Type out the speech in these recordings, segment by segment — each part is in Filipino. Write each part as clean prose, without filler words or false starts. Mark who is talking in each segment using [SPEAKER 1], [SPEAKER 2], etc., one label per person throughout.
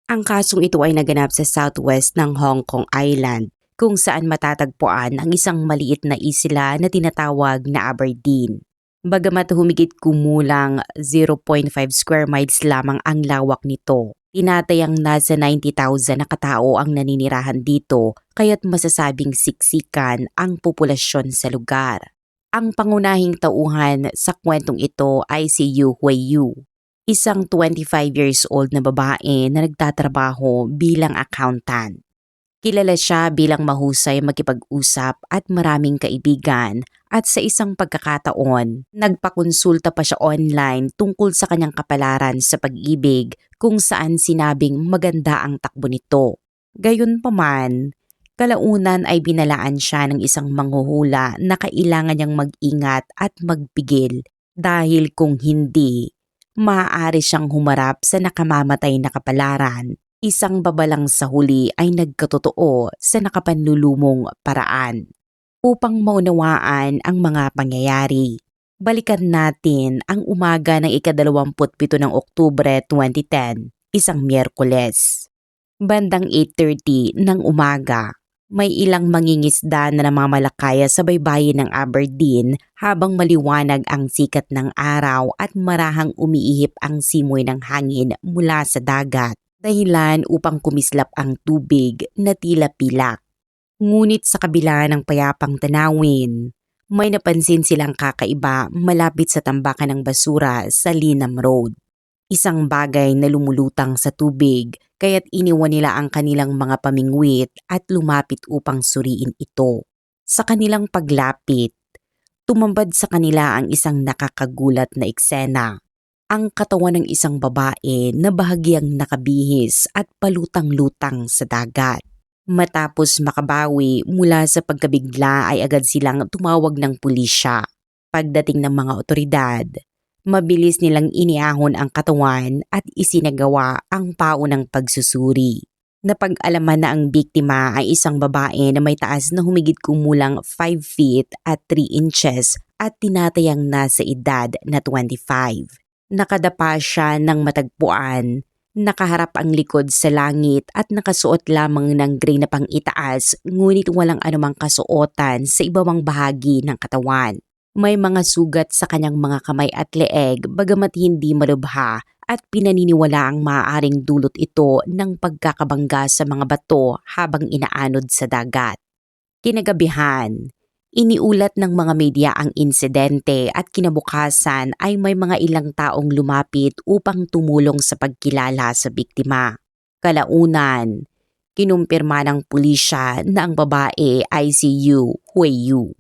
[SPEAKER 1] Ang kasong ito ay naganap sa southwest ng Hong Kong Island, kung saan matatagpuan ang isang maliit na isla na tinatawag na Aberdeen. Bagamat humigit kumulang 0.5 square miles lamang ang lawak nito, tinatayang nasa 90,000 na katao ang naninirahan dito, kaya't masasabing siksikan ang populasyon sa lugar. Ang pangunahing tauhan sa kwentong ito ay si Yu Huiyu, isang 25 years old na babae na nagtatrabaho bilang accountant. Kilala siya bilang mahusay makipag-usap at maraming kaibigan, at sa isang pagkakataon, nagpakonsulta pa siya online tungkol sa kanyang kapalaran sa pag-ibig, kung saan sinabing maganda ang takbo nito. Gayunpaman, kalaunan ay binalaan siya ng isang manghuhula na kailangan niyang mag-ingat at magpigil dahil kung hindi, maaari siyang humarap sa nakamamatay na kapalaran. Isang babalang sa huli ay nagkatotoo sa nakapanlulumong paraan. Upang maunawaan ang mga pangyayari, balikan natin ang umaga ng ika-27 ng Oktubre 2010, isang Miyerkules. Bandang 8:30 ng umaga, may ilang mangingisda na namamalakaya sa baybayin ng Aberdeen habang maliwanag ang sikat ng araw at marahang umiihip ang simoy ng hangin mula sa dagat, dahilan upang kumislap ang tubig na tila pilak. Ngunit sa kabila ng payapang tanawin, may napansin silang kakaiba malapit sa tambakan ng basura sa Linam Road. Isang bagay na lumulutang sa tubig, kaya't iniwan nila ang kanilang mga pamingwit at lumapit upang suriin ito. Sa kanilang paglapit, tumambad sa kanila ang isang nakakagulat na eksena. Ang katawan ng isang babae na bahagyang nakabihis at palutang-lutang sa dagat. Matapos makabawi mula sa pagkabigla ay agad silang tumawag ng pulisya. Pagdating ng mga otoridad, mabilis nilang iniahon ang katawan at isinagawa ang paunang pagsusuri. Napag-alaman na ang biktima ay isang babae na may taas na humigit kumulang 5 feet at 3 inches at tinatayang nasa edad na 25. Nakadapa siya ng matagpuan, nakaharap ang likod sa langit at nakasuot lamang ng gray na pang-itaas, ngunit walang anumang kasuotan sa ibabang bahagi ng katawan. May mga sugat sa kanyang mga kamay at leeg, bagamat hindi malubha, at pinaniniwala ang maaaring dulot ito ng pagkakabangga sa mga bato habang inaanod sa dagat. Kinagabihan, iniulat ng mga media ang insidente at kinabukasan ay may mga ilang taong lumapit upang tumulong sa pagkilala sa biktima. Kalaunan, kinumpirma ng pulisya na ang babae ay si Yu Huiyu.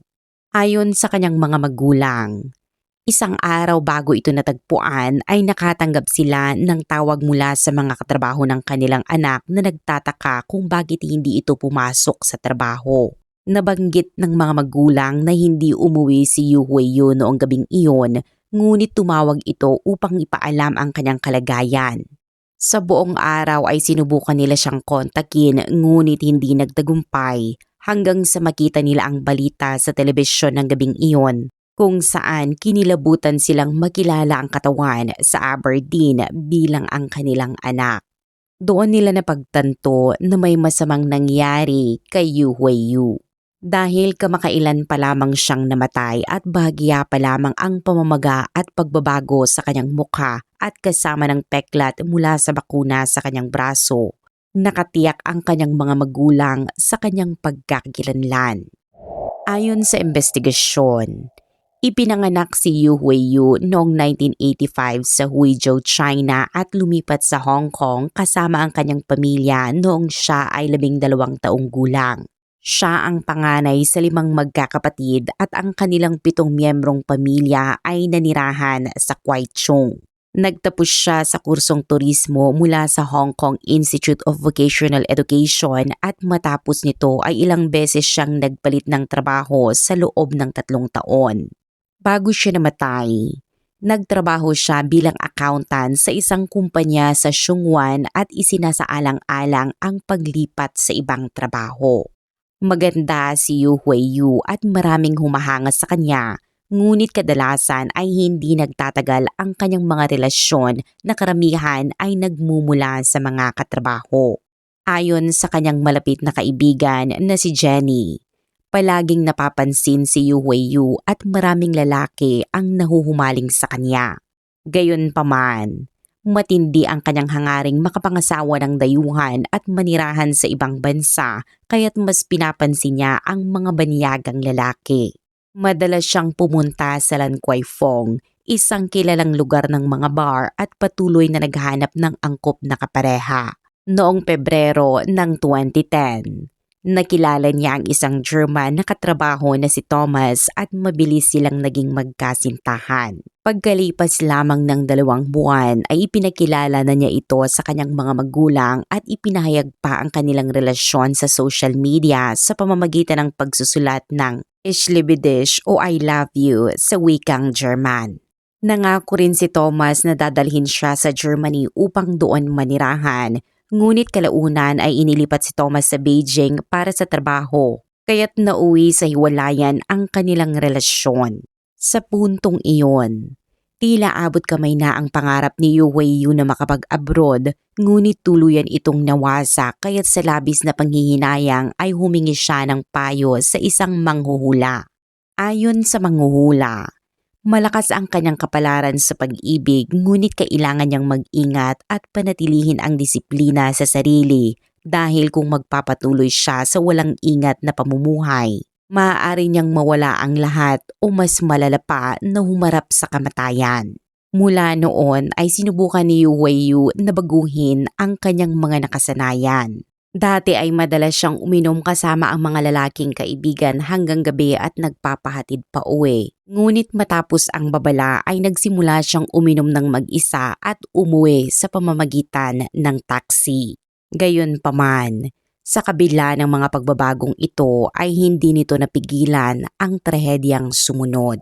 [SPEAKER 1] Ayon sa kanyang mga magulang, isang araw bago ito natagpuan ay nakatanggap sila ng tawag mula sa mga katrabaho ng kanilang anak na nagtataka kung bakit hindi ito pumasok sa trabaho. Nabanggit ng mga magulang na hindi umuwi si Yu Huiyu noong gabing iyon, ngunit tumawag ito upang ipaalam ang kanyang kalagayan. Sa buong araw ay sinubukan nila siyang kontakin, ngunit hindi nagtagumpay hanggang sa makita nila ang balita sa telebisyon ng gabing iyon, kung saan kinilabutan silang makilala ang katawan sa Aberdeen bilang ang kanilang anak. Doon nila napagtanto na may masamang nangyari kay Yu Huiyu. Dahil kamakailan pa lamang siyang namatay at bahagya pa lamang ang pamamaga at pagbabago sa kanyang mukha at kasama ng peklat mula sa bakuna sa kanyang braso, nakatiyak ang kanyang mga magulang sa kanyang pagkakakilanlan. Ayon sa investigasyon, ipinanganak si Yu Huiyu noong 1985 sa Huizhou, China at lumipat sa Hong Kong kasama ang kanyang pamilya noong siya ay 12 taong gulang. Siya ang panganay sa 5 magkakapatid at ang kanilang 7 miyembrong pamilya ay nanirahan sa Kwaichong. Nagtapos siya sa kursong turismo mula sa Hong Kong Institute of Vocational Education at matapos nito ay ilang beses siyang nagpalit ng trabaho sa loob ng 3 taon. Bago siya namatay, nagtrabaho siya bilang accountant sa isang kumpanya sa Shunguan at isinasaalang-alang ang paglipat sa ibang trabaho. Maganda si Yu Huiyu at maraming humahanga sa kanya, Ngunit kadalasan ay hindi nagtatagal ang kanyang mga relasyon na karamihan ay nagmumula sa mga katrabaho. Ayon sa kanyang malapit na kaibigan na si Jenny, palaging napapansin si Yu Huiyu at maraming lalaki ang nahuhumaling sa kanya. Gayunpaman, matindi ang kanyang hangaring makapangasawa ng dayuhan at manirahan sa ibang bansa kaya't mas pinapansin niya ang mga banyagang lalaki. Madalas siyang pumunta sa Lan Kwai Fong, isang kilalang lugar ng mga bar at patuloy na naghanap ng angkop na kapareha. Noong Pebrero ng 2010, nakilala niya ang isang German na katrabaho na si Thomas at mabilis silang naging magkasintahan. Pagkalipas lamang ng 2 buwan ay ipinakilala na niya ito sa kanyang mga magulang at ipinahayag pa ang kanilang relasyon sa social media sa pamamagitan ng pagsusulat ng Ich liebe dich o I love you sa wikang German. Nangako rin si Thomas na dadalhin siya sa Germany upang doon manirahan. Ngunit kalaunan ay inilipat si Thomas sa Beijing para sa trabaho, kaya't nauwi sa hiwalayan ang kanilang relasyon. Sa puntong iyon, tila abot kamay na ang pangarap ni Yu Huiyu na makapag-abroad, ngunit tuluyan itong nawasak kaya't sa labis na panghihinayang ay humingi siya ng payo sa isang manghuhula. Ayon sa manghuhula, malakas ang kanyang kapalaran sa pag-ibig ngunit kailangan niyang mag-ingat at panatilihin ang disiplina sa sarili dahil kung magpapatuloy siya sa walang ingat na pamumuhay, maaari niyang mawala ang lahat o mas malala pa na humarap sa kamatayan. Mula noon ay sinubukan ni Yu Huiyu na baguhin ang kanyang mga nakasanayan. Dati ay madalas siyang uminom kasama ang mga lalaking kaibigan hanggang gabi at nagpapahatid pa uwi. Ngunit matapos ang babala ay nagsimula siyang uminom ng mag-isa at umuwi sa pamamagitan ng taxi. Gayunpaman, sa kabila ng mga pagbabagong ito ay hindi nito napigilan ang trahedyang sumunod.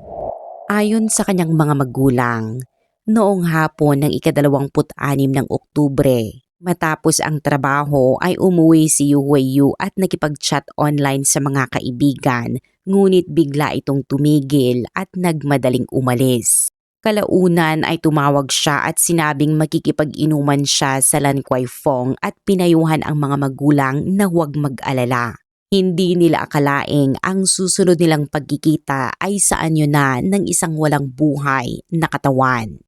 [SPEAKER 1] Ayon sa kanyang mga magulang, noong hapon ng ika-26 ng Oktubre, matapos ang trabaho ay umuwi si Yu Huiyu at nakipag-chat online sa mga kaibigan, ngunit bigla itong tumigil at nagmadaling umalis. Kalaunan ay tumawag siya at sinabing makikipag-inuman siya sa Lan Kwai Fong at pinayuhan ang mga magulang na huwag mag-alala. Hindi nila akalaing ang susunod nilang pagkikita ay sa anyo na ng isang walang buhay na katawan.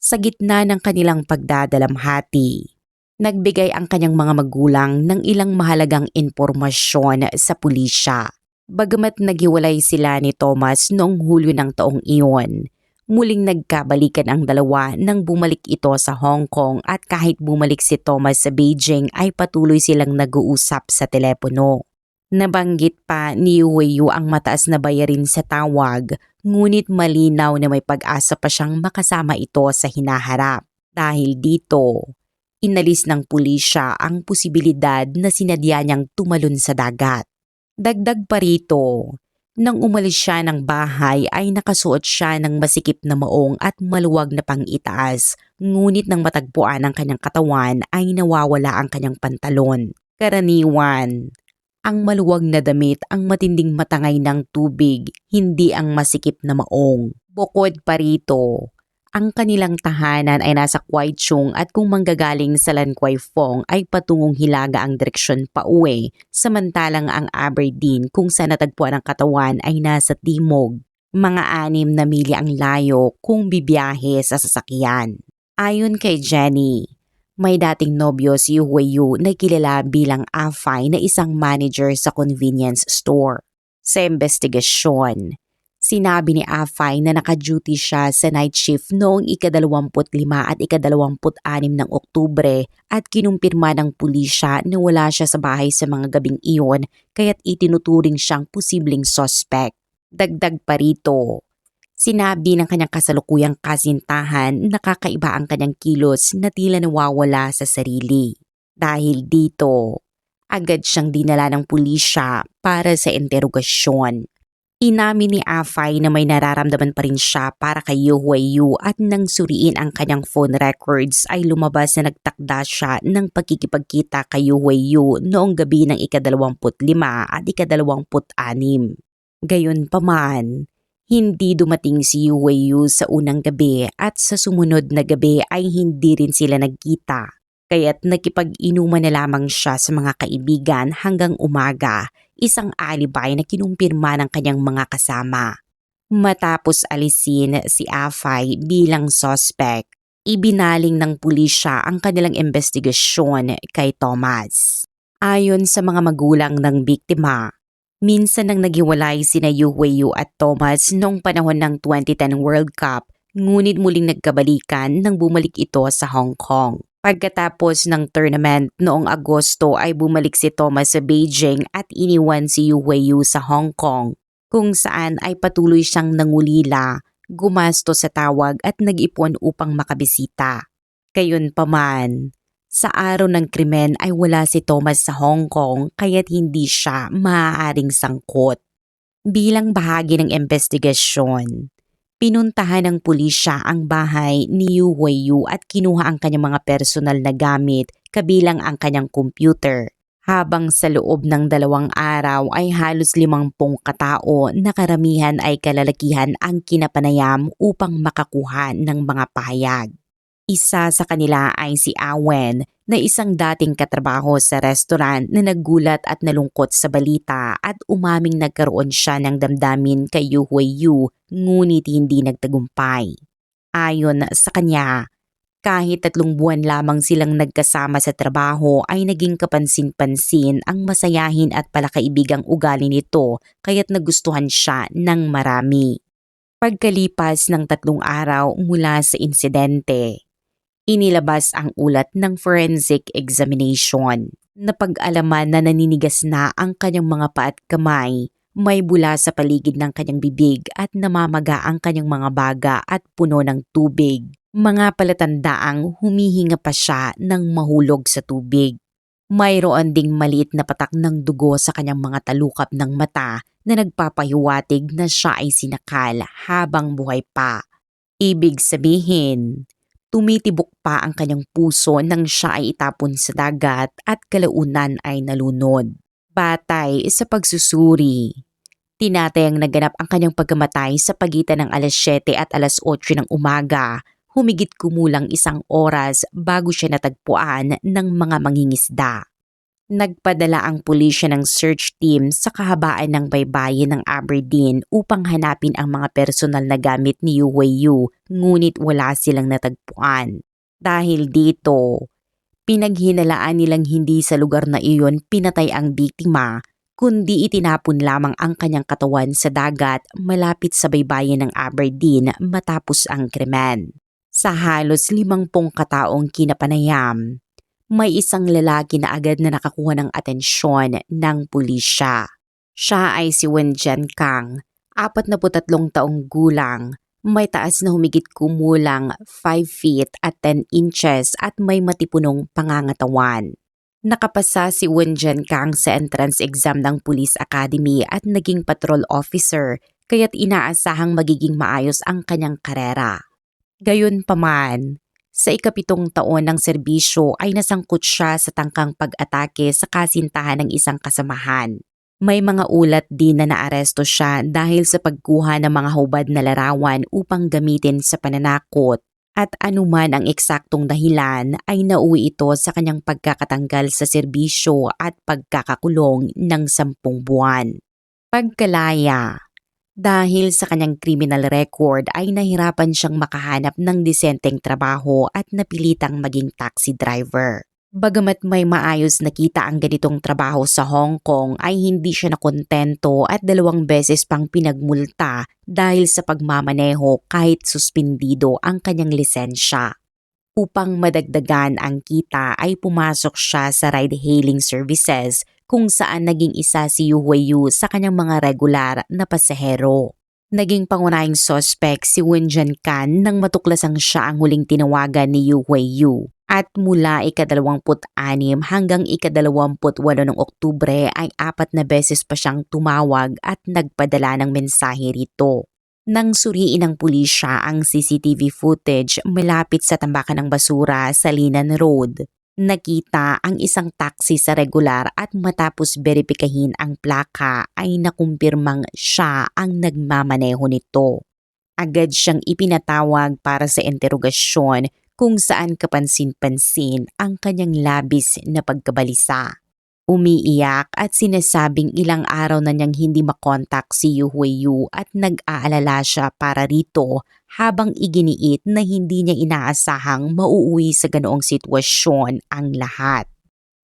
[SPEAKER 1] Sa gitna ng kanilang pagdadalamhati, nagbigay ang kanyang mga magulang ng ilang mahalagang impormasyon sa pulisya. Bagamat naghiwalay sila ni Thomas noong Hulyo ng taong iyon, muling nagkabalikan ang dalawa nang bumalik ito sa Hong Kong at kahit bumalik si Thomas sa Beijing ay patuloy silang nag-uusap sa telepono. Nabanggit pa ni Yu Huiyu ang mataas na bayarin sa tawag, ngunit malinaw na may pag-asa pa siyang makasama ito sa hinaharap. Dahil dito, inalis ng pulisya ang posibilidad na sinadya niyang tumalon sa dagat. Dagdag pa rito, nang umalis siya ng bahay ay nakasuot siya ng masikip na maong at maluwag na pang-itaas, ngunit nang matagpuan ang kanyang katawan ay nawawala ang kanyang pantalon. Karaniwan, ang maluwag na damit ang matinding matangay ng tubig, hindi ang masikip na maong. Bukod pa rito, ang kanilang tahanan ay nasa Kwai Chung at kung manggagaling sa Lan Kwai Fong ay patungong Hilaga ang direksyon pauwi, samantalang ang Aberdeen kung saan natagpuan ang katawan ay nasa timog. Mga 6 na milya ang layo kung bibiyahe sa sasakyan. Ayon kay Jenny, may dating nobyo si Yu Huiyu na kilala bilang Afai na isang manager sa convenience store. Sa investigasyon, sinabi ni Afai na naka-duty siya sa night shift noong ika-25 at ika-26 ng Oktubre at kinumpirma ng pulisya na wala siya sa bahay sa mga gabing iyon kaya't itinuturing siyang posibleng suspect. Dagdag pa rito, sinabi ng kanyang kasalukuyang kasintahan na kakaiba ang kanyang kilos na tila nawawala sa sarili. Dahil dito, agad siyang dinala ng pulisya para sa interogasyon. Inamin ni Afai na may nararamdaman pa rin siya para kay Yu Huiyu at nang suriin ang kanyang phone records ay lumabas na nagtakda siya ng pagkikipagkita kay Yu Huiyu noong gabi ng ika-25 at ika-26. Gayunpaman, Hindi dumating si Yu sa unang gabi at sa sumunod na gabi ay hindi rin sila nagkita. Kaya't nakipag-inuman na lamang siya sa mga kaibigan hanggang umaga, isang alibay na kinumpirma ng kanyang mga kasama. Matapos alisin si Afay bilang suspect, ibinaling ng pulisya ang kanilang investigasyon kay Thomas. Ayon sa mga magulang ng biktima, minsan nang naghiwalay sina Yu at Thomas noong panahon ng 2010 World Cup, ngunit muling nagkabalikan nang bumalik ito sa Hong Kong. Pagkatapos ng tournament noong Agosto ay bumalik si Thomas sa Beijing at iniwan si Yu sa Hong Kong, kung saan ay patuloy siyang nangulila, gumasto sa tawag at nag-ipon upang makabisita. Gayunpaman, sa araw ng krimen ay wala si Thomas sa Hong Kong kaya't hindi siya maaaring sangkot. Bilang bahagi ng investigasyon, pinuntahan ng pulisya ang bahay ni Yu at kinuha ang kanyang mga personal na gamit kabilang ang kanyang computer. Habang sa loob ng 2 araw ay halos 50 katao na karamihan ay kalalakihan ang kinapanayam upang makakuha ng mga pahayag. Isa sa kanila ay si Awen na isang dating katrabaho sa restaurant na naggulat at nalungkot sa balita at umaming nagkaroon siya ng damdamin kay Yu ngunit hindi nagtagumpay. Ayon sa kanya, kahit 3 buwan lamang silang nagkasama sa trabaho ay naging kapansin-pansin ang masayahin at palakaibigang ugali nito kaya't nagustuhan siya ng marami. Pagkalipas ng 3 araw mula sa insidente, inilabas ang ulat ng forensic examination. Napag-alaman na naninigas na ang kanyang mga paa at kamay, may bula sa paligid ng kanyang bibig at namamaga ang kanyang mga baga at puno ng tubig. Mga palatandaang humihinga pa siya ng mahulog sa tubig. Mayroon ding maliit na patak ng dugo sa kanyang mga talukap ng mata na nagpapahiwatig na siya ay sinakal habang buhay pa. Ibig sabihin, tumitibok pa ang kanyang puso nang siya ay itapon sa dagat at kalaunan ay nalunod. Batay sa pagsusuri, tinatayang naganap ang kanyang pagkamatay sa pagitan ng alas 7 at alas 8 ng umaga, humigit kumulang 1 oras bago siya natagpuan ng mga mangingisda. Nagpadala ang pulisya ng search team sa kahabaan ng baybayin ng Aberdeen upang hanapin ang mga personal na gamit ni Yu ngunit wala silang natagpuan. Dahil dito, pinaghinalaan nilang hindi sa lugar na iyon pinatay ang biktima, kundi itinapon lamang ang kanyang katawan sa dagat malapit sa baybayin ng Aberdeen matapos ang krimen. Sa halos 50 kataong kinapanayam, may isang lalaki na agad na nakakuha ng atensyon ng pulisya. Siya ay si Wen Jiankang, 43 taong gulang, may taas na humigit kumulang 5 feet at 10 inches at may matipunong pangangatawan. Nakapasa si Wen Jiankang sa entrance exam ng Police Academy at naging patrol officer kaya't inaasahang magiging maayos ang kanyang karera. Gayunpaman, sa ika-7 taon ng serbisyo ay nasangkot siya sa tangkang pag-atake sa kasintahan ng isang kasamahan. May mga ulat din na naaresto siya dahil sa pagkuha ng mga hubad na larawan upang gamitin sa pananakot at anuman ang eksaktong dahilan ay nauwi ito sa kanyang pagkakatanggal sa serbisyo at pagkakakulong ng 10 buwan. Pagkalaya, dahil sa kanyang criminal record ay nahirapan siyang makahanap ng disenteng trabaho at napilitang maging taxi driver. Bagamat may maayos na kita ang ganitong trabaho sa Hong Kong ay hindi siya nakontento at 2 beses pang pinagmulta dahil sa pagmamaneho kahit suspindido ang kanyang lisensya. Upang madagdagan ang kita ay pumasok siya sa ride-hailing services kung saan naging isa si Yu sa kanyang mga regular na pasahero. Naging pangunahing suspect si Wen Jiankang nang matuklasang siya ang huling tinawagan ni Yu at mula ika-26 hanggang ika-28 ng Oktubre ay 4 na beses pa siyang tumawag at nagpadala ng mensahe rito. Nang suriin ng pulisya ang CCTV footage malapit sa tambakan ng basura sa Linan Road, Nakita ang isang taxi sa regular at matapos beripikahin ang plaka ay nakumpirmang siya ang nagmamaneho nito. Agad siyang ipinatawag para sa interogasyon kung saan kapansin-pansin ang kanyang labis na pagkabalisa. Umiiyak at sinasabing ilang araw na niyang hindi makontak si Yu Huiyu at nag-aalala siya para rito habang iginiit na hindi niya inaasahang mauuwi sa ganoong sitwasyon ang lahat.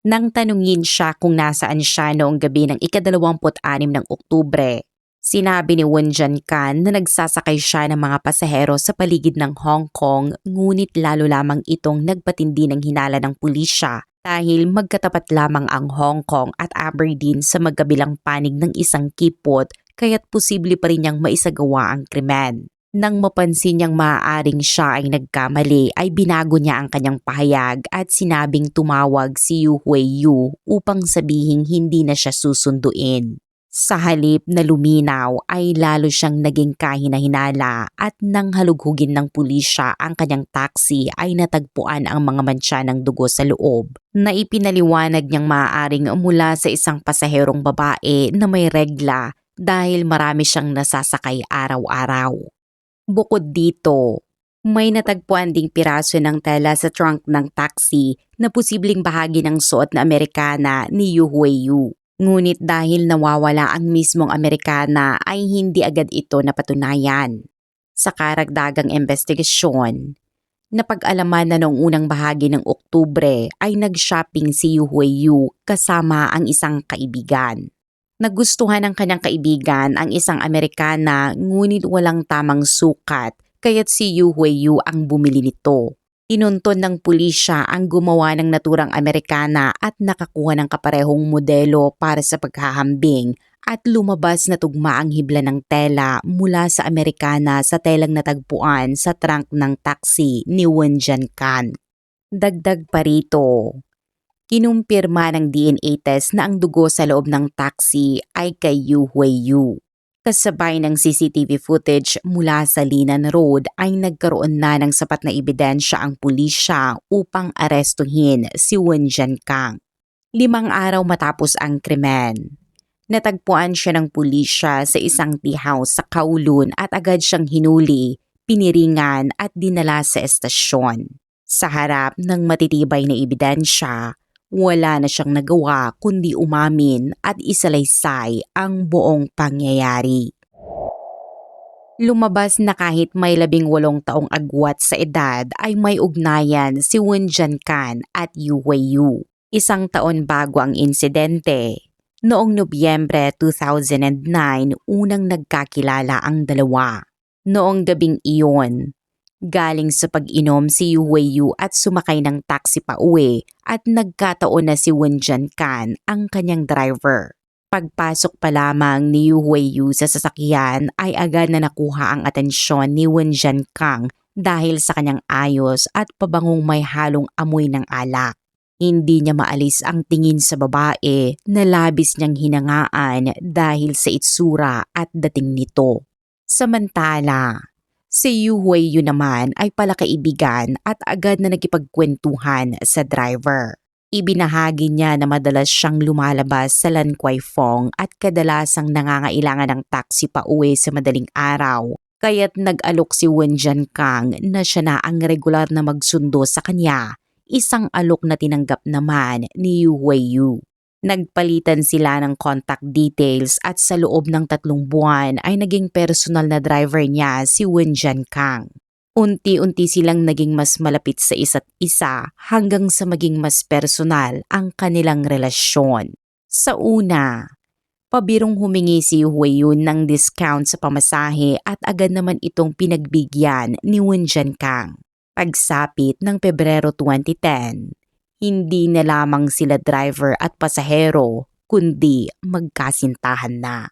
[SPEAKER 1] Nang tanungin siya kung nasaan siya noong gabi ng ika-26 ng Oktubre, sinabi ni Won Jiankan na nagsasakay siya ng mga pasahero sa paligid ng Hong Kong ngunit lalo lamang itong nagpatindi ng hinala ng pulisya dahil magkatapat lamang ang Hong Kong at Aberdeen sa magkabilang panig ng isang kipot kaya't posible pa rin niyang maisagawa ang krimen. Nang mapansin niyang maaaring siya ay nagkamali ay binago niya ang kanyang pahayag at sinabing tumawag si Yu Huiyu upang sabihing hindi na siya susunduin. Sa halip na luminaw ay lalo siyang naging kahina-hinala at nang halughugin ng pulisya ang kanyang taxi ay natagpuan ang mga mantsa ng dugo sa loob na ipinaliwanag niyang maaaring mula sa isang pasaherong babae na may regla dahil marami siyang nasasakay araw-araw. Bukod dito, may natagpuan ding piraso ng tela sa trunk ng taxi na posibleng bahagi ng suot na Amerikana ni Yu Huiyu. Ngunit dahil nawawala ang mismong Amerikana ay hindi agad ito napatunayan. Sa karagdagang investigasyon, napag-alaman na noong unang bahagi ng Oktubre ay nag-shopping si Yu Huiyu kasama ang isang kaibigan. Nagustuhan ng kanyang kaibigan ang isang Amerikana ngunit walang tamang sukat kaya't si Yu Huiyu ang bumili nito. Tinunton ng pulisya ang gumawa ng naturang Amerikana at nakakuha ng kaparehong modelo para sa paghahambing at lumabas na tugma ang hibla ng tela mula sa Amerikana sa telang natagpuan sa trunk ng taxi ni Won Jiankan. Dagdag pa rito, kinumpirma ng DNA test na ang dugo sa loob ng taxi ay kay Yu Huiyu. Kasabay ng CCTV footage mula sa Linan Road ay nagkaroon na ng sapat na ebidensya ang pulisya upang arestuhin si Won Jiankang. 5 araw matapos ang krimen, natagpuan siya ng pulisya sa isang tea house sa Kowloon at agad siyang hinuli, piniringan at dinala sa estasyon. Sa harap ng matitibay na ebidensya, wala na siyang nagawa kundi umamin at isalaysay ang buong pangyayari. Lumabas na kahit may 18 taong agwat sa edad ay may ugnayan si Won Jiankan at Yu Huiyu. 1 taon bago ang insidente, noong Nobyembre 2009 unang nagkakilala ang dalawa. Noong gabing iyon, galing sa pag-inom si Yu Huiyu at sumakay ng taxi pa uwi at nagkataon na si Won Jiankan ang kanyang driver. Pagpasok pa lamang ni Yu Huiyu sa sasakyan ay agad na nakuha ang atensyon ni Won Jiankang dahil sa kanyang ayos at pabangong may halong amoy ng alak. Hindi niya maalis ang tingin sa babae na labis niyang hinangaan dahil sa itsura at dating nito. Samantala, si Yu Huiyu naman ay palakaibigan at agad na nakipagkwentuhan sa driver. Ibinahagi niya na madalas siyang lumalabas sa Lan Kwai Fong at kadalasang nangangailangan ng taxi pa uwi sa madaling araw. Kaya't nag-alok si Won Jiankang na siya na ang regular na magsundo sa kanya, isang alok na tinanggap naman ni Yu Huiyu. Nagpalitan sila ng contact details at sa loob ng 3 buwan ay naging personal na driver niya si Won Jiankang. Unti-unti silang naging mas malapit sa isa't isa hanggang sa maging mas personal ang kanilang relasyon. Sa una, pabirong humingi si Yu Huiyu ng discount sa pamasahe at agad naman itong pinagbigyan ni Won Jiankang. Pagsapit ng Pebrero 2010, hindi na lamang sila driver at pasahero, kundi magkasintahan na.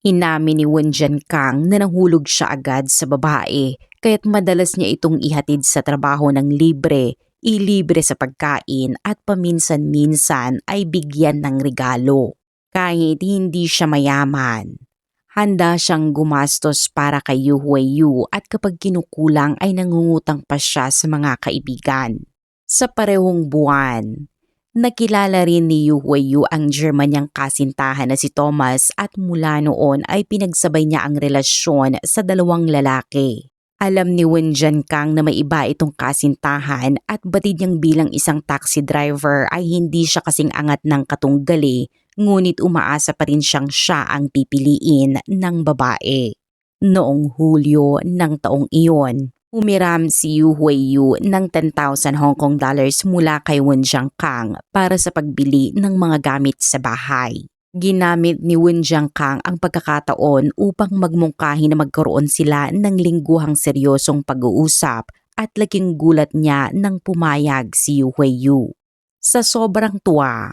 [SPEAKER 1] Inamin ni Won Jiankang na nahulog siya agad sa babae kaya't madalas niya itong ihatid sa trabaho ng libre, ilibre sa pagkain at paminsan-minsan ay bigyan ng regalo. Kahit hindi siya mayaman, handa siyang gumastos para kay Yu Huiyu at kapag kinukulang ay nangungutang pa siya sa mga kaibigan. Sa parehong buwan, nakilala rin ni Yu Huiyu ang Germanyang kasintahan na si Thomas at mula noon ay pinagsabay niya ang relasyon sa dalawang lalaki. Alam ni Wen Jiankang na may iba itong kasintahan at batid niyang bilang isang taxi driver ay hindi siya kasing angat ng katunggali, ngunit umaasa pa rin siyang siya ang pipiliin ng babae. Noong Hulyo ng taong iyon, humiram si Yu Huiyu ng 10,000 Hong Kong dollars mula kay Wen Jiankang para sa pagbili ng mga gamit sa bahay. Ginamit ni Wen Jiankang ang pagkakataon upang magmungkahi na magkaroon sila ng lingguhang seryosong pag-uusap at laking gulat niya nang pumayag si Yu Huiyu. Sa sobrang tuwa,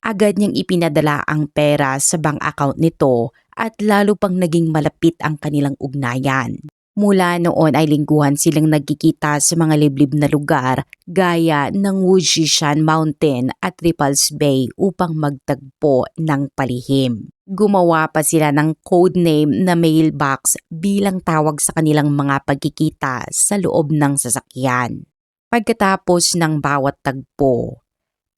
[SPEAKER 1] agad niyang ipinadala ang pera sa bank account nito at lalo pang naging malapit ang kanilang ugnayan. Mula noon ay lingguhan silang nagkikita sa mga liblib na lugar gaya ng Wujishan Mountain at Ripples Bay upang magtagpo ng palihim. Gumawa pa sila ng codename na mailbox bilang tawag sa kanilang mga pagkikita sa loob ng sasakyan. Pagkatapos ng bawat tagpo,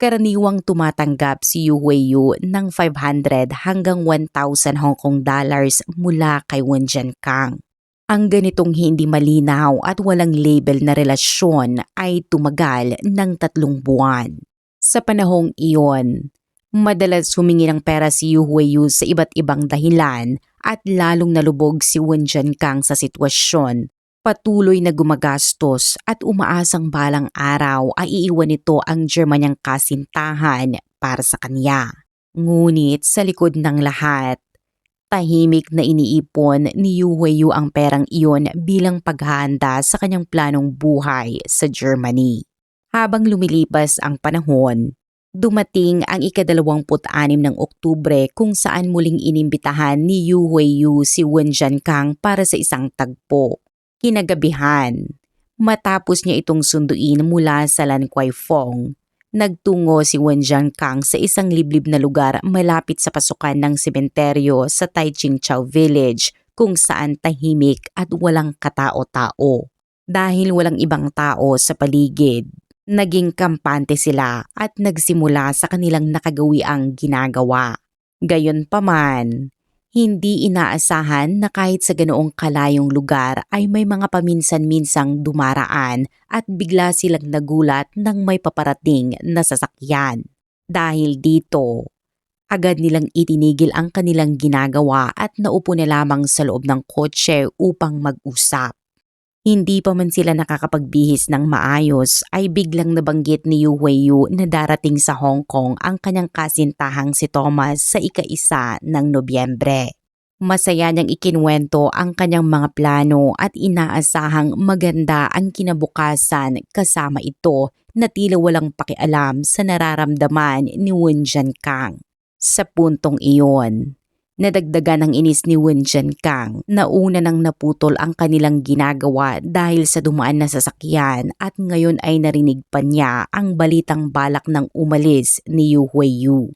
[SPEAKER 1] karaniwang tumatanggap si Yu Huiyu ng 500 hanggang 1,000 Hong Kong dollars mula kay Wen Jiankang. Ang ganitong hindi malinaw at walang label na relasyon ay tumagal ng 3 buwan. Sa panahong iyon, madalas humingi ng pera si Yu Huiyu sa iba't ibang dahilan at lalong nalubog si Wen Jiankang sa sitwasyon. Patuloy na gumagastos at umaasang balang araw ay iiwan nito ang Germanyang kasintahan para sa kanya. Ngunit sa likod ng lahat, tahimik na iniipon ni Yu Huiyu ang perang iyon bilang paghahanda sa kanyang planong buhay sa Germany. Habang lumilipas ang panahon, dumating ang ika-26 ng Oktubre kung saan muling inimbitahan ni Yu Huiyu si Wen Jiankang para sa isang tagpo. Kinagabihan, matapos niya itong sunduin mula sa Lan Kwai Fong, nagtungo si Wen Jiankang sa isang liblib na lugar malapit sa pasukan ng sementeryo sa Tai Ching Chau Village kung saan tahimik at walang katao-tao. Dahil walang ibang tao sa paligid, naging kampante sila at nagsimula sa kanilang nakagawiang ginagawa. Gayunpaman, hindi inaasahan na kahit sa ganoong kalayong lugar ay may mga paminsan-minsang dumaraan at bigla silang nagulat nang may paparating na sasakyan. Dahil dito, agad nilang itinigil ang kanilang ginagawa at naupo na lamang sa loob ng kotse upang mag-usap. Hindi pa man sila nakakapagbihis ng maayos ay biglang nabanggit ni Yu Huiyu na darating sa Hong Kong ang kanyang kasintahang si Thomas sa ika-1 ng Nobyembre. Masaya niyang ikinwento ang kanyang mga plano at inaasahang maganda ang kinabukasan kasama ito na tila walang pakialam sa nararamdaman ni Wen Jiankang. Sa puntong iyon, nadagdagan ang inis ni Wen Jiankang na una nang naputol ang kanilang ginagawa dahil sa dumaan na sasakyan at ngayon ay narinig pa niya ang balitang balak ng umalis ni Yu Huiyu.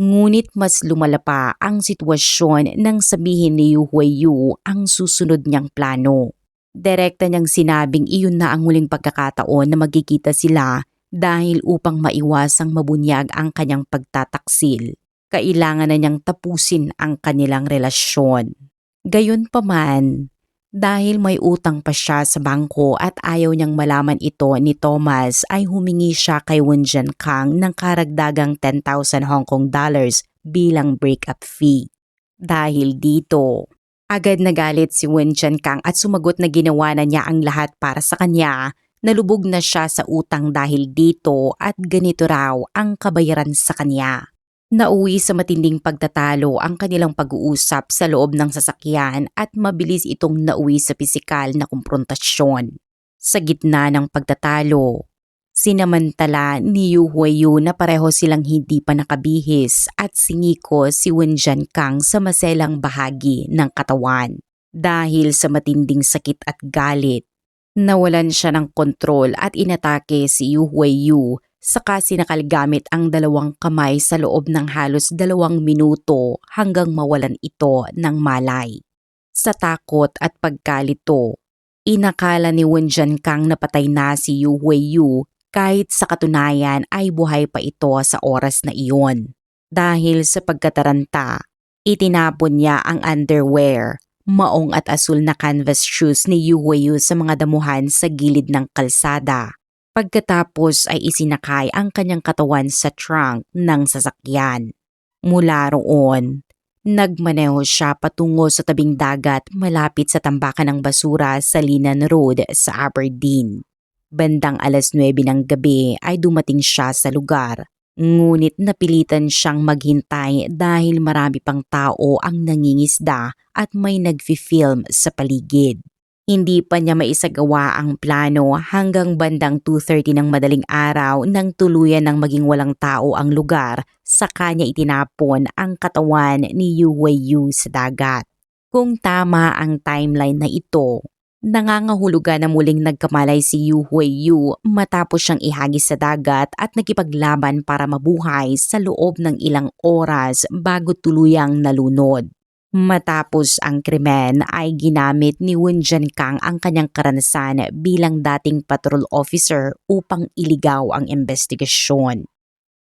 [SPEAKER 1] Ngunit mas lumala pa ang sitwasyon nang sabihin ni Yu Huiyu ang susunod niyang plano. Direkta niyang sinabing iyon na ang huling pagkakataon na magkikita sila dahil upang maiwasang mabunyag ang kanyang pagtataksil, kailangan na niyang tapusin ang kanilang relasyon. Gayunpaman, dahil may utang pa siya sa bangko at ayaw niyang malaman ito ni Thomas ay humingi siya kay Wen Jiankang ng karagdagang 10,000 Hong Kong dollars bilang breakup fee. Dahil dito, agad nagalit si Wen Jiankang at sumagot na ginawa na niya ang lahat para sa kanya. Nalubog na siya sa utang dahil dito at ganito raw ang kabayaran sa kanya. Nauwi sa matinding pagtatalo ang kanilang pag-uusap sa loob ng sasakyan at mabilis itong nauwi sa pisikal na kumprontasyon. Sa gitna ng pagtatalo, sinamantala ni Yu Huiyu na pareho silang hindi pa nakabihis at singiko si Wen Jiankang sa maselang bahagi ng katawan. Dahil sa matinding sakit at galit, nawalan siya ng kontrol at inatake si Yu Huiyu. Saka sinakal gamit ang 2 kamay sa loob ng halos 2 minuto hanggang mawalan ito ng malay. Sa takot at pagkalito, inakala ni Wen Jiankang na patay na si Yu Huiyu kahit sa katunayan ay buhay pa ito sa oras na iyon. Dahil sa pagkataranta, itinapon niya ang underwear, maong at asul na canvas shoes ni Yu Huiyu sa mga damuhan sa gilid ng kalsada. Pagkatapos ay isinakay ang kanyang katawan sa trunk ng sasakyan. Mula roon, nagmaneho siya patungo sa tabing dagat malapit sa tambakan ng basura sa Linan Road sa Aberdeen. Bandang 9:00 ng gabi ay dumating siya sa lugar. Ngunit napilitan siyang maghintay dahil marami pang tao ang nangingisda at may nagfi-film sa paligid. Hindi pa niya maisagawa ang plano hanggang bandang 2:30 ng madaling araw nang tuluyan ng maging walang tao ang lugar, saka niya itinapon ang katawan ni Yu Huiyu sa dagat. Kung tama ang timeline na ito, nangangahulugan na muling nagkamalay si Yu Huiyu matapos siyang ihagis sa dagat at nakipaglaban para mabuhay sa loob ng ilang oras bago tuluyang nalunod. Matapos ang krimen ay ginamit ni Wen Jiankang ang kanyang karanasan bilang dating patrol officer upang iligaw ang investigasyon.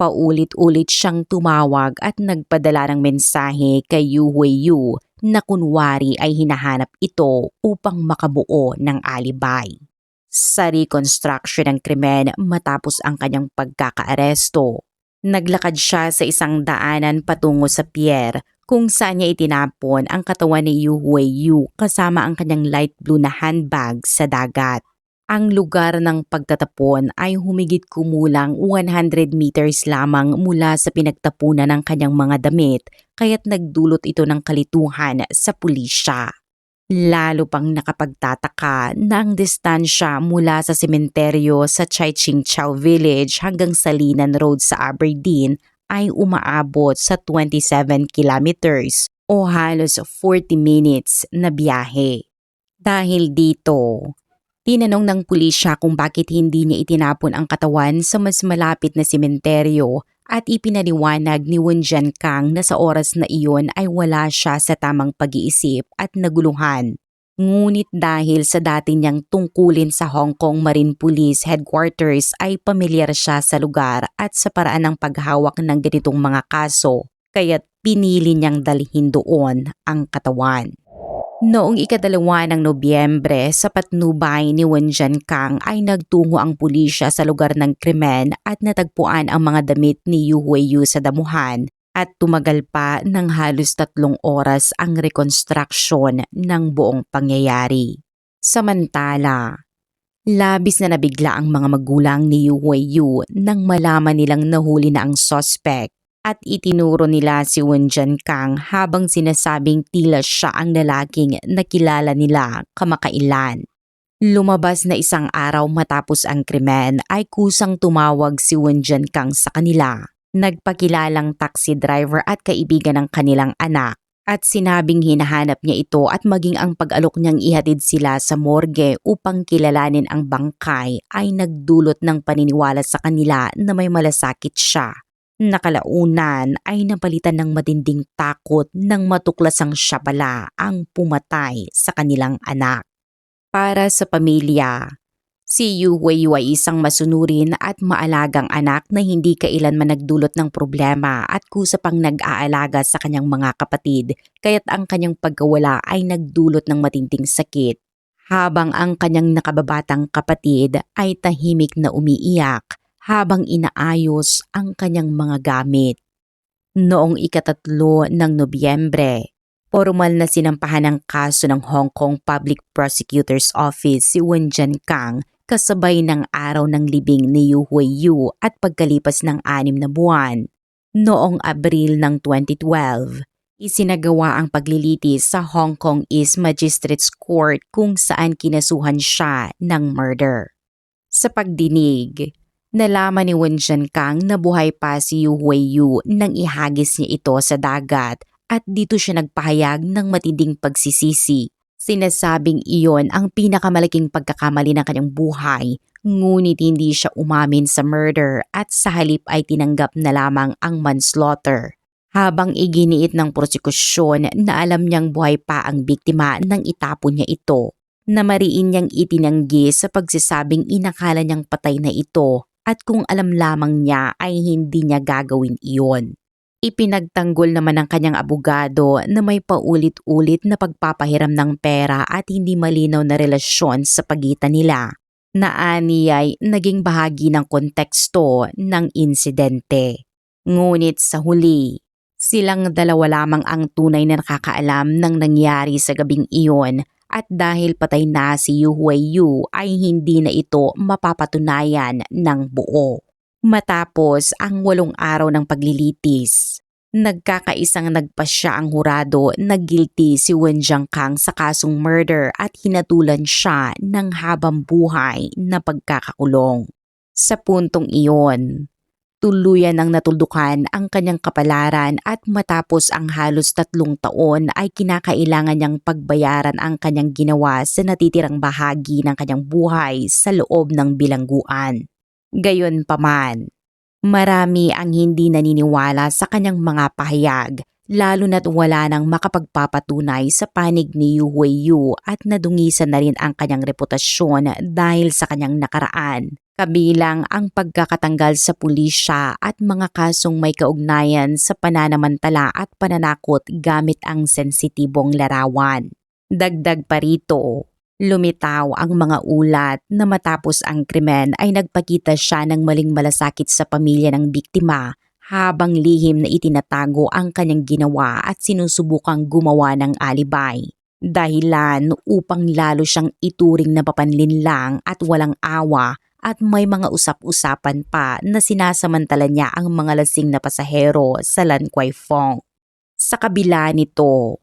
[SPEAKER 1] Paulit-ulit siyang tumawag at nagpadala ng mensahe kay Yu Huiyu na kunwari ay hinahanap ito upang makabuo ng alibay. Sa reconstruction ng krimen matapos ang kanyang pagkakaaresto, naglakad siya sa isang daanan patungo sa pier kung saan niya itinapon ang katawan ni Yu Huiyu kasama ang kanyang light blue na handbag sa dagat. Ang lugar ng pagtatapon ay humigit kumulang 100 meters lamang mula sa pinagtapunan ng kanyang mga damit, kaya't nagdulot ito ng kalituhan sa pulisya. Lalo pang nakapagtataka na ang distansya mula sa sementeryo sa Chai Ching Chow Village hanggang sa Linan Road sa Aberdeen ay umaabot sa 27 kilometers o halos 40 minutes na biyahe. Dahil dito, tinanong ng pulisya kung bakit hindi niya itinapon ang katawan sa mas malapit na sementeryo at ipinaliwanag ni Wen Jiankang na sa oras na iyon ay wala siya sa tamang pag-iisip at naguluhan. Ngunit dahil sa dati niyang tungkulin sa Hong Kong Marine Police Headquarters ay pamilyar siya sa lugar at sa paraan ng paghawak ng ganitong mga kaso, kaya't pinili niyang dalhin doon ang katawan. Noong 2 ng Nobyembre sa patnubay ni Wen Jiankang ay nagtungo ang pulisya sa lugar ng krimen at natagpuan ang mga damit ni Yu Huiyu sa damuhan at tumagal pa ng halos 3 oras ang rekonstruksyon ng buong pangyayari. Samantala, labis na nabigla ang mga magulang ni Yu Huiyu nang malaman nilang nahuli na ang suspect at itinuro nila si Wen Jiankang habang sinasabing tila siya ang lalaking nakilala nila kamakailan. Lumabas na 1 araw matapos ang krimen ay kusang tumawag si Wen Jiankang sa kanila. Nagpakilalang taxi driver at kaibigan ng kanilang anak at sinabing hinahanap niya ito at maging ang pag-alok niyang ihatid sila sa morgue upang kilalanin ang bangkay ay nagdulot ng paniniwala sa kanila na may malasakit siya. Nakalaunan ay napalitan ng matinding takot nang matuklasang siya pala ang pumatay sa kanilang anak. Para sa pamilya, si Yu Huiyu ay isang masunurin at maalagang anak na hindi kailanman nagdulot ng problema at kusa pang nag-aalaga sa kanyang mga kapatid, kaya't ang kanyang pagkawala ay nagdulot ng matinding sakit. Habang ang kanyang nakababatang kapatid ay tahimik na umiiyak habang inaayos ang kanyang mga gamit. Noong 3 ng Nobyembre, formal na sinampahan ng kaso ng Hong Kong Public Prosecutor's Office si Wen Jiankang kasabay ng araw ng libing ni Yu Huiyu at pagkalipas ng 6 na buwan. Noong Abril ng 2012, isinagawa ang paglilitis sa Hong Kong East Magistrates Court kung saan kinasuhan siya ng murder. Sa pagdinig, nalaman ni Wen Jiankang na buhay pa si Yu Huiyu nang ihagis niya ito sa dagat at dito siya nagpahayag ng matinding pagsisisi. Sinasabing iyon ang pinakamalaking pagkakamali ng kanyang buhay, ngunit hindi siya umamin sa murder at sa halip ay tinanggap na lamang ang manslaughter. Habang iginiit ng prosekusyon na alam niyang buhay pa ang biktima nang itapon niya ito, na mariin niyang itinanggi sa pagsasabing inakala niyang patay na ito at kung alam lamang niya ay hindi niya gagawin iyon. Ipinagtanggol naman ng kanyang abogado na may paulit-ulit na pagpapahiram ng pera at hindi malinaw na relasyon sa pagitan nila, na aniyay naging bahagi ng konteksto ng insidente. Ngunit sa huli, silang dalawa lamang ang tunay na nakakaalam ng nangyari sa gabing iyon, at dahil patay na si Yu Huiyu ay hindi na ito mapapatunayan ng buo. Matapos ang 8 araw ng paglilitis, nagkakaisang nagpasya ang hurado na guilty si Wen Jiankang sa kasong murder at hinatulan siya ng habang buhay na pagkakakulong. Sa puntong iyon, tuluyan ang natuldukan ang kanyang kapalaran at matapos ang halos 3 taon ay kinakailangan niyang pagbayaran ang kanyang ginawa sa natitirang bahagi ng kanyang buhay sa loob ng bilangguan. Gayunpaman, marami ang hindi naniniwala sa kanyang mga pahayag, lalo na't wala nang makapagpapatunay sa panig ni Yu Huiyu at nadungisan na rin ang kanyang reputasyon dahil sa kanyang nakaraan, kabilang ang pagkakatanggal sa pulisya at mga kasong may kaugnayan sa pananamantala at pananakot gamit ang sensitibong larawan. Dagdag pa rito, lumitaw ang mga ulat na matapos ang krimen ay nagpakita siya ng maling malasakit sa pamilya ng biktima habang lihim na itinatago ang kanyang ginawa at sinusubukang gumawa ng alibay. Dahilan upang lalo siyang ituring na papanlinlang at walang awa, at may mga usap-usapan pa na sinasamantala niya ang mga lasing na pasahero sa Lan Kwai Fong. Sa kabila nito,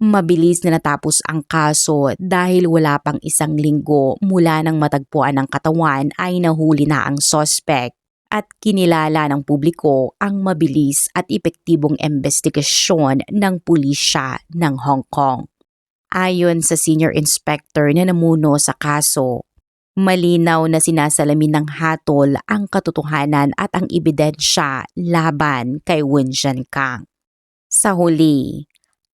[SPEAKER 1] mabilis na natapos ang kaso dahil wala pang 1 linggo mula nang matagpuan ang katawan ay nahuli na ang suspect at kinilala ng publiko ang mabilis at epektibong investigasyon ng pulisya ng Hong Kong. Ayon sa senior inspector na namuno sa kaso, malinaw na sinasalamin ng hatol ang katotohanan at ang ebidensya laban kay Wen Jiankang. Sa huli,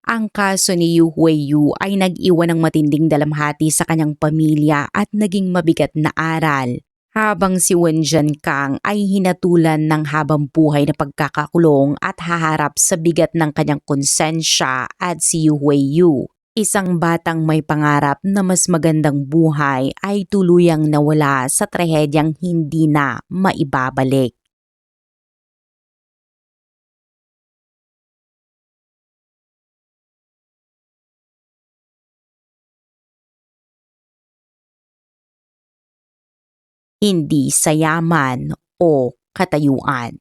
[SPEAKER 1] ang kaso ni Yu Huiyu ay nag-iwan ng matinding dalamhati sa kanyang pamilya at naging mabigat na aral, habang si Wen Jiankang ay hinatulan ng habang buhay na pagkakakulong at haharap sa bigat ng kanyang konsensya, at si Yu Huiyu, isang batang may pangarap na mas magandang buhay, ay tuluyang nawala sa trahedyang hindi na maibabalik. Hindi sa yaman o katayuan.